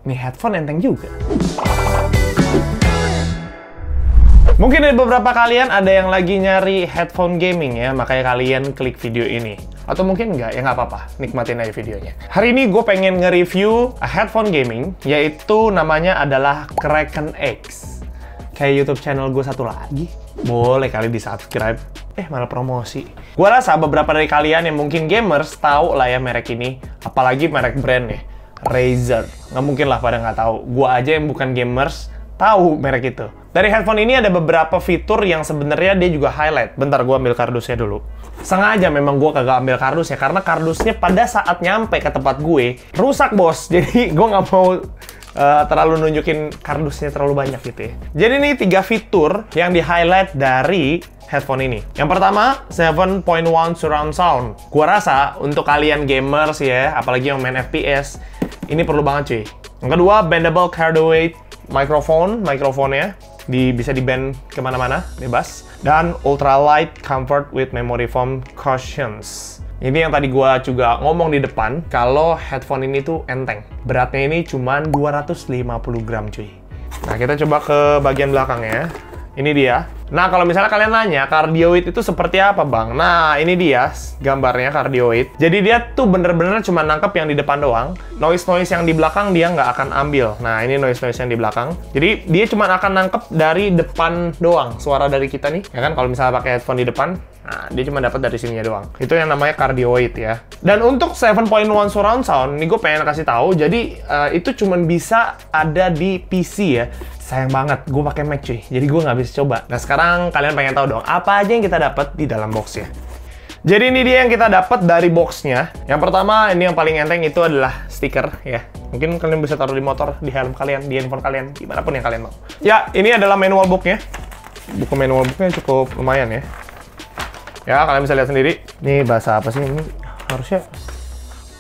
Nih headphone enteng juga. Mungkin dari beberapa kalian ada yang lagi nyari headphone gaming ya, makanya kalian klik video ini. Atau mungkin enggak, ya nggak apa-apa, nikmatin aja videonya. Hari ini gue pengen nge-review headphone gaming, yaitu namanya adalah Kraken X. Kayak YouTube channel gue satu lagi. Boleh kali di-subscribe. Malah promosi. Gue rasa beberapa dari kalian yang mungkin gamers tahu lah ya merek ini. Apalagi merek brand ya, Razer. Nggak mungkin lah pada nggak tahu. Gue aja yang bukan gamers tahu merek itu. Dari headphone ini ada beberapa fitur yang sebenarnya dia juga highlight. Bentar, gue ambil kardusnya dulu. Sengaja memang gue kagak ambil kardusnya, karena kardusnya pada saat nyampe ke tempat gue, rusak bos. Jadi gue nggak mau terlalu nunjukin kardusnya terlalu banyak gitu ya. Jadi ini 3 fitur yang di-highlight dari headphone ini. Yang pertama, 7.1 surround sound. Gua rasa untuk kalian gamers ya, apalagi yang main FPS, ini perlu banget cuy. Yang kedua, bendable cardioid mikrofonnya bisa di-bend kemana-mana, bebas. Dan ultralight comfort with memory foam cushions. Ini yang tadi gua juga ngomong di depan, kalau headphone ini tuh enteng. Beratnya ini cuma 250 gram cuy. Nah, kita coba ke bagian belakangnya. Ini dia. Nah, kalau misalnya kalian nanya, cardioid itu seperti apa, Bang? Nah, ini dia gambarnya cardioid. Jadi dia tuh bener-bener cuma nangkep yang di depan doang. Noise-noise yang di belakang dia nggak akan ambil. Nah, ini noise-noise yang di belakang. Jadi dia cuma akan nangkep dari depan doang. Suara dari kita nih, ya kan? Kalau misalnya pakai headphone di depan, nah, dia cuma dapat dari sininya doang. Itu yang namanya cardioid ya. Dan untuk 7.1 surround sound, ini gue pengen kasih tahu. Jadi itu cuma bisa ada di PC ya. Sayang banget, gue pakai Mac cuy. Jadi gue nggak bisa coba. Nah sekarang kalian pengen tahu dong, apa aja yang kita dapat di dalam boxnya. Jadi ini dia yang kita dapat dari boxnya. Yang pertama, ini yang paling enteng itu adalah stiker ya. Mungkin kalian bisa taruh di motor, di helm kalian, di handphone kalian, dimanapun yang kalian mau. Ya, ini adalah manual booknya. Buku manual booknya cukup lumayan ya. Ya, kalian bisa lihat sendiri. Ini bahasa apa sih? Ini harusnya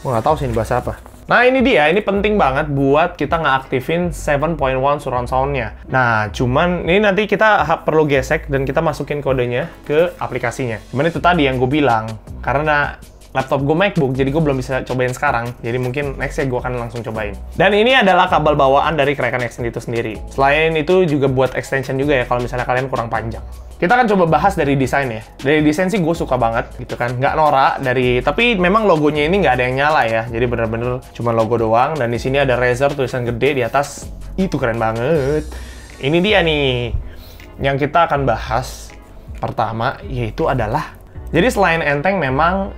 gue nggak tahu sih ini bahasa apa. Nah, ini dia. Ini penting banget buat kita ngeaktifin 7.1 surround sound-nya. Nah, cuman ini nanti kita perlu gesek dan kita masukin kodenya ke aplikasinya. Cuman itu tadi yang gue bilang. Karena laptop gue MacBook, jadi gue belum bisa cobain sekarang. Jadi mungkin next ya gue akan langsung cobain. Dan ini adalah kabel bawaan dari Kraken X itu sendiri. Selain itu juga buat extension juga ya, kalau misalnya kalian kurang panjang. Kita akan coba bahas dari desain ya. Dari desain sih gue suka banget gitu kan. Nggak norak tapi memang logonya ini nggak ada yang nyala ya. Jadi bener-bener cuma logo doang. Dan di sini ada Razer tulisan gede di atas. Itu keren banget. Ini dia nih yang kita akan bahas pertama, yaitu adalah, jadi selain enteng memang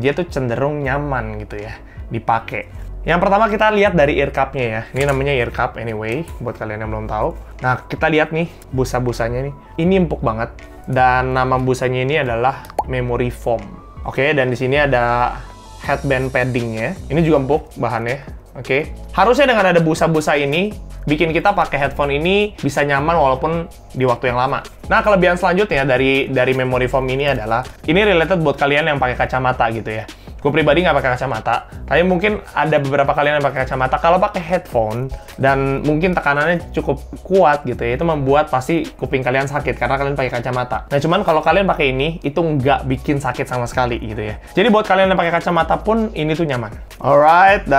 dia tuh cenderung nyaman gitu ya dipakai. Yang pertama kita lihat dari ear cup-nya ya. Ini namanya ear cup anyway, buat kalian yang belum tahu. Nah, kita lihat nih busa-busanya nih. Ini empuk banget. Dan nama busanya ini adalah memory foam. Oke, dan di sini ada headband padding-nya. Ini juga empuk bahannya. Oke. Harusnya dengan ada busa-busa ini, bikin kita pakai headphone ini bisa nyaman walaupun di waktu yang lama. Nah, kelebihan selanjutnya dari memory foam ini adalah, ini related buat kalian yang pakai kacamata gitu ya. Gue pribadi nggak pakai kacamata, tapi mungkin ada beberapa kalian yang pakai kacamata. Kalau pakai headphone dan mungkin tekanannya cukup kuat gitu ya, itu membuat pasti kuping kalian sakit karena kalian pakai kacamata. Nah, cuman kalau kalian pakai ini, itu nggak bikin sakit sama sekali gitu ya. Jadi buat kalian yang pakai kacamata pun ini tuh nyaman. Alright,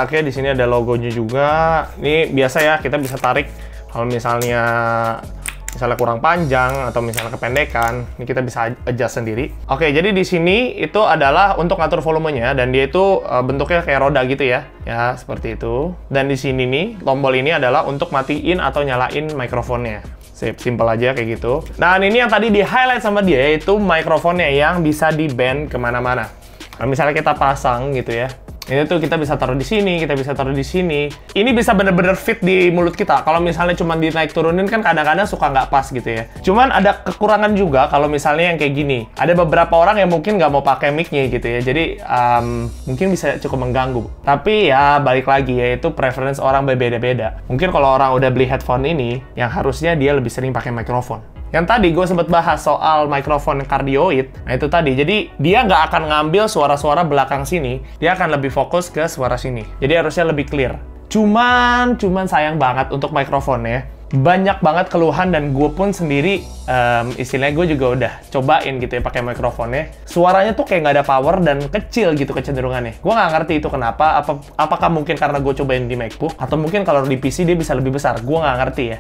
oke, di sini ada logonya juga. Ini biasa ya, kita bisa tarik kalau misalnya kurang panjang atau misalnya kependekan, ini kita bisa adjust sendiri. Oke, jadi di sini itu adalah untuk ngatur volumenya, dan dia itu bentuknya kayak roda gitu ya. Ya, seperti itu. Dan di sini nih, tombol ini adalah untuk matiin atau nyalain mikrofonnya. Simple aja kayak gitu. Nah, ini yang tadi di-highlight sama dia, yaitu mikrofonnya yang bisa di-bend kemana-mana. Nah, misalnya kita pasang gitu ya. Ini tuh kita bisa taruh di sini, kita bisa taruh di sini. Ini bisa bener-bener fit di mulut kita. Kalau misalnya cuma dinaik turunin kan kadang-kadang suka nggak pas gitu ya. Cuman ada kekurangan juga kalau misalnya yang kayak gini. Ada beberapa orang yang mungkin nggak mau pakai mic-nya gitu ya. Jadi mungkin bisa cukup mengganggu. Tapi ya balik lagi ya, itu preference orang berbeda-beda. Mungkin kalau orang udah beli headphone ini, yang harusnya dia lebih sering pakai mikrofon. Yang tadi gue sempat bahas soal mikrofon cardioid, nah itu tadi, jadi dia nggak akan ngambil suara-suara belakang sini, dia akan lebih fokus ke suara sini. Jadi harusnya lebih clear. Cuman sayang banget untuk mikrofonnya, banyak banget keluhan dan gue pun sendiri istilahnya gue juga udah cobain gitu ya pakai mikrofonnya. Suaranya tuh kayak nggak ada power dan kecil gitu kecenderungannya. Gue nggak ngerti itu kenapa. Apakah mungkin karena gue cobain di MacBook atau mungkin kalau di PC dia bisa lebih besar. Gue nggak ngerti ya.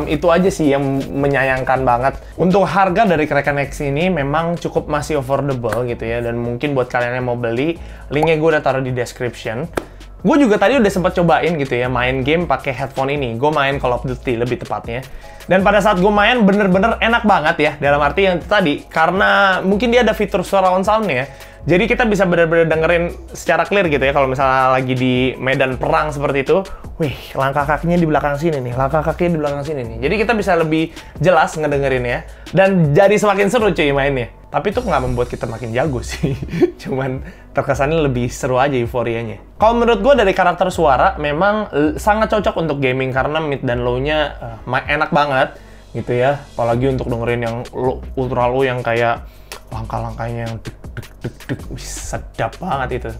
Itu aja sih yang menyayangkan banget. Untuk harga dari Kraken X ini memang cukup masih affordable gitu ya, dan mungkin buat kalian yang mau beli, linknya gue udah taruh di description. Gue juga tadi udah sempat cobain gitu ya, main game pakai headphone ini. Gue main Call of Duty lebih tepatnya. Dan pada saat gue main bener-bener enak banget ya. Dalam arti yang tadi, karena mungkin dia ada fitur surround sound-nya ya. Jadi kita bisa bener-bener dengerin secara clear gitu ya. Kalau misalnya lagi di medan perang seperti itu, wih, langkah kakinya di belakang sini nih, langkah kakinya di belakang sini nih. Jadi kita bisa lebih jelas ngedengerin ya. Dan jadi semakin seru cuy mainnya. Tapi itu nggak membuat kita makin jago sih. Cuman terkesannya lebih seru aja euforianya. Kalau menurut gue dari karakter suara, memang sangat cocok untuk gaming karena mid dan low-nya enak banget gitu ya. Apalagi untuk dengerin yang ultra low yang kayak langkah-langkahnya yang deg, sedap banget itu.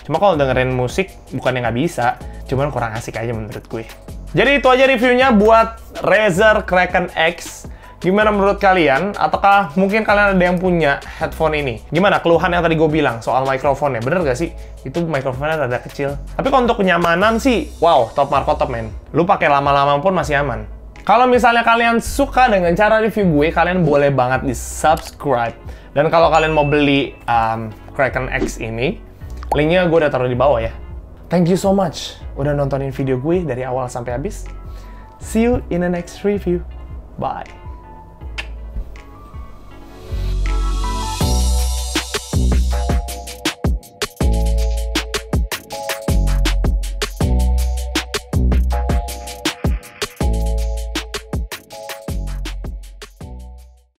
Cuma kalau dengerin musik, bukannya nggak bisa, cuman kurang asik aja menurut gue. Jadi itu aja reviewnya buat Razer Kraken X. Gimana menurut kalian? Ataukah mungkin kalian ada yang punya headphone ini? Gimana keluhan yang tadi gue bilang soal mikrofonnya? Bener gak sih? Itu mikrofonnya rada kecil. Tapi kalau untuk kenyamanan sih, wow, top marko top, men. Lu pakai lama-lama pun masih aman. Kalau misalnya kalian suka dengan cara review gue, kalian boleh banget di subscribe. Dan kalau kalian mau beli Kraken X ini, linknya gue udah taruh di bawah ya. Thank you so much udah nontonin video gue dari awal sampai habis. See you in the next review. Bye.